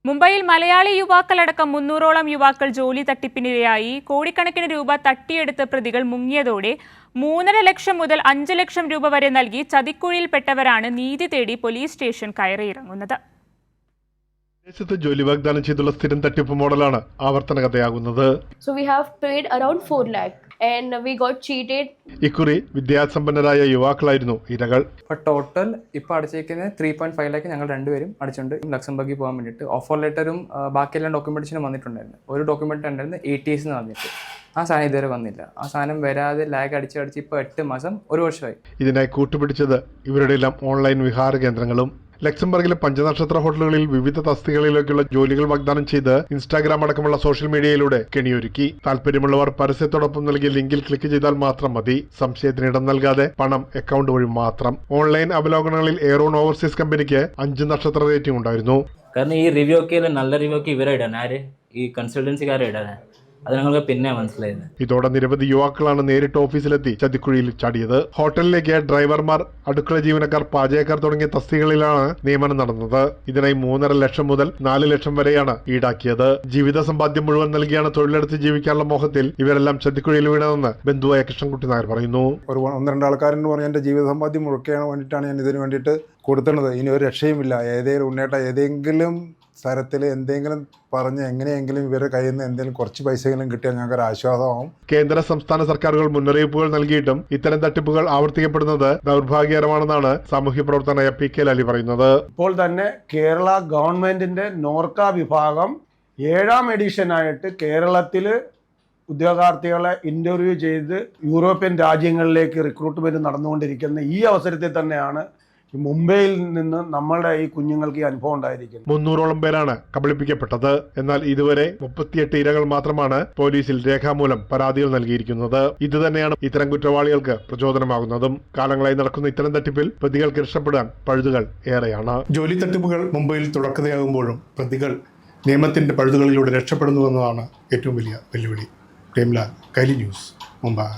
മുംബൈയിൽ മലയാളി യുവാക്കളടക്കം 300ഓളം യുവാക്കൾ ജോലി തട്ടിപ്പിനിരയായി. കോടിക്കണക്കിന് രൂപ തട്ടിയെടുത്ത പ്രതികൾ മുങ്ങിയതോടെ 3.5 ലക്ഷം മുതൽ 5 ലക്ഷം രൂപ വരെ നൽകി ചതിക്കുഴിയിൽപ്പെട്ടവരാണ് നീതി തേടി പോലീസ് സ്റ്റേഷൻ കയറിയിറങ്ങുന്നത്. വിദേശത്ത് ജോലി വാഗ്ദാനം ചെയ്തുള്ള സ്ഥിരം തട്ടിപ്പ് മോഡലാണ് ആവർത്തന കഥയാകുന്നത്. So we have paid around 4 lakh and we got cheated. ഇക്കുറി വിദ്യാസമ്പന്നരായ യുവാക്കളായിരുന്നു ഇരകൾ. ടോട്ടൽ ഇപ്പോൾ അടച്ചേക്കുന്നത് 3.5 ലാക്ക് ഞങ്ങൾ രണ്ടുപേരും അടിച്ചുകൊണ്ട് ലക്സംബർഗിൽ പോകാൻ വേണ്ടിയിട്ട് ഓഫർ ലെറ്ററും ബാക്കിയെല്ലാം ഡോക്യുമെന്റേഷനും വന്നിട്ടുണ്ടായിരുന്നു. ഒരു ഡോക്യുമെന്റ് ഉണ്ടായിരുന്നു ATS എന്ന് പറഞ്ഞിട്ട്. ആ സാധനം ഇതുവരെ വന്നില്ല. ആ സാധനം വരാതെ ലാഗ് അടിച്ച് ഇപ്പോൾ 8 മാസം 1 വർഷമായി. ഇതിനായി കൂട്ടുപിടിച്ചത് ഇവരുടെ എല്ലാം ഓൺലൈൻ വിഹാര കേന്ദ്രങ്ങളും. ലക്സംബർഗിലെ പഞ്ചനക്ഷത്ര ഹോട്ടലുകളിൽ വിവിധ തസ്തികകളിലേക്കുള്ള ജോലികൾ വാഗ്ദാനം ചെയ്ത് ഇൻസ്റ്റാഗ്രാം അടക്കമുള്ള സോഷ്യൽ മീഡിയയിലൂടെ കെണിയൊരുക്കി. താല്പര്യമുള്ളവർ പരസ്യത്തോടൊപ്പം നൽകിയ ലിങ്കിൽ ക്ലിക്ക് ചെയ്താൽ മാത്രം മതി. സംശയത്തിന് ഇടം നൽകാതെ പണം അക്കൗണ്ട് വഴി മാത്രം. ഓൺലൈൻ അവലോകനങ്ങളിൽ എയറോൺ ഓവർസീസ് കമ്പനിക്ക് 5 നക്ഷത്ര റേറ്റിംഗ് ഉണ്ടായിരുന്നു. കാരണം ഈ റിവ്യൂ ഒക്കെ നല്ല റിവ്യൂ ഒക്കെ ഇവരെ ഇടാൻ ആര് ഈ കൺസൾട്ടൻസിക്കാരെ ഇടാൻ അത് ഞങ്ങൾക്ക് പിന്നെ മനസ്സിലായത്. ഇതോടെ നിരവധി യുവാക്കളാണ് നേരിട്ട് ഓഫീസിലെത്തി ചതിക്കുഴിയിൽ ചാടിയത്. ഹോട്ടലിലേക്ക് ഡ്രൈവർമാർ, അടുക്കള ജീവനക്കാർ, പാചകക്കാർ തുടങ്ങിയ തസ്തികകളിലാണ് നിയമനം നടന്നത്. ഇതിനായി 3.5 ലക്ഷം മുതൽ 4 ലക്ഷം വരെയാണ് ഈടാക്കിയത്. ജീവിത സമ്പാദ്യം മുഴുവൻ നൽകിയാണ് തൊഴിലെടുത്ത് ജീവിക്കാനുള്ള മോഹത്തിൽ ഇവരെല്ലാം ചതിക്കുഴിയിൽ വീണതെന്ന് ബന്ധുവായ കൃഷ്ണൻകുട്ടി നായർ പറയുന്നു. ഒരു 1-2 ആൾക്കാരെന്ന് പറഞ്ഞാൽ എൻ്റെ ജീവിത സമ്പാദ്യം മുഴുക്കാൻ വേണ്ടിയിട്ടാണ് ഞാൻ ഇതിന് വേണ്ടിയിട്ട് കൊടുക്കുന്നത്. ഇനി ഒരു രക്ഷയുമില്ല. ഏതെങ്കിലും തരത്തിൽ എന്തെങ്കിലും പറഞ്ഞ് എങ്ങനെയെങ്കിലും ഇവരുടെ കയ്യിൽ നിന്ന് എന്തെങ്കിലും കുറച്ച് പൈസയെങ്കിലും കിട്ടിയാൽ ഞങ്ങൾക്ക് ഒരു ആശ്വാസമാവും. കേന്ദ്ര സംസ്ഥാന സർക്കാരുകൾ മുന്നറിയിപ്പുകൾ നൽകിയിട്ടും ഇത്തരം തട്ടിപ്പുകൾ ആവർത്തിക്കപ്പെടുന്നത് ദൗർഭാഗ്യകരമാണെന്നാണ് സാമൂഹ്യ പ്രവർത്തകനായ PK ലാലി പറയുന്നത്. ഇപ്പോൾ തന്നെ കേരള ഗവൺമെന്റിന്റെ നോർക്ക വിഭാഗം 7ാം എഡിഷനായിട്ട് കേരളത്തിൽ ഉദ്യോഗാർത്ഥികളെ ഇന്റർവ്യൂ ചെയ്ത് യൂറോപ്യൻ രാജ്യങ്ങളിലേക്ക് റിക്രൂട്ട്മെന്റ് നടന്നുകൊണ്ടിരിക്കുന്ന ഈ അവസരത്തിൽ തന്നെയാണ് മുംബൈയിൽ നിന്ന് നമ്മളുടെ ഈ കുഞ്ഞുങ്ങൾക്ക് ഈ അനുഭവം ഉണ്ടായിരിക്കുന്നത്. 300ഓളം പേരാണ് കബളിപ്പിക്കപ്പെട്ടത്. എന്നാൽ ഇതുവരെ 38 ഇരകൾ മാത്രമാണ് പോലീസിൽ രേഖാമൂലം പരാതികൾ നൽകിയിരിക്കുന്നത്. ഇതുതന്നെയാണ് ഇത്തരം കുറ്റവാളികൾക്ക് പ്രചോദനമാകുന്നതും. കാലങ്ങളായി നടക്കുന്ന ഇത്തരം തട്ടിപ്പിൽ പ്രതികൾക്ക് രക്ഷപ്പെടാൻ പഴുതുകൾ ഏറെയാണ്. ജോലി തട്ടിപ്പുകൾ മുംബൈയിൽ തുടക്കതയാകുമ്പോഴും പ്രതികൾ നിയമത്തിന്റെ പഴുതുകളിലൂടെ രക്ഷപ്പെടുന്നുവെന്നതാണ് ഏറ്റവും വലിയ വെല്ലുവിളി. പ്രേംലാൽ, കൈലി ന്യൂസ്, മുംബൈ.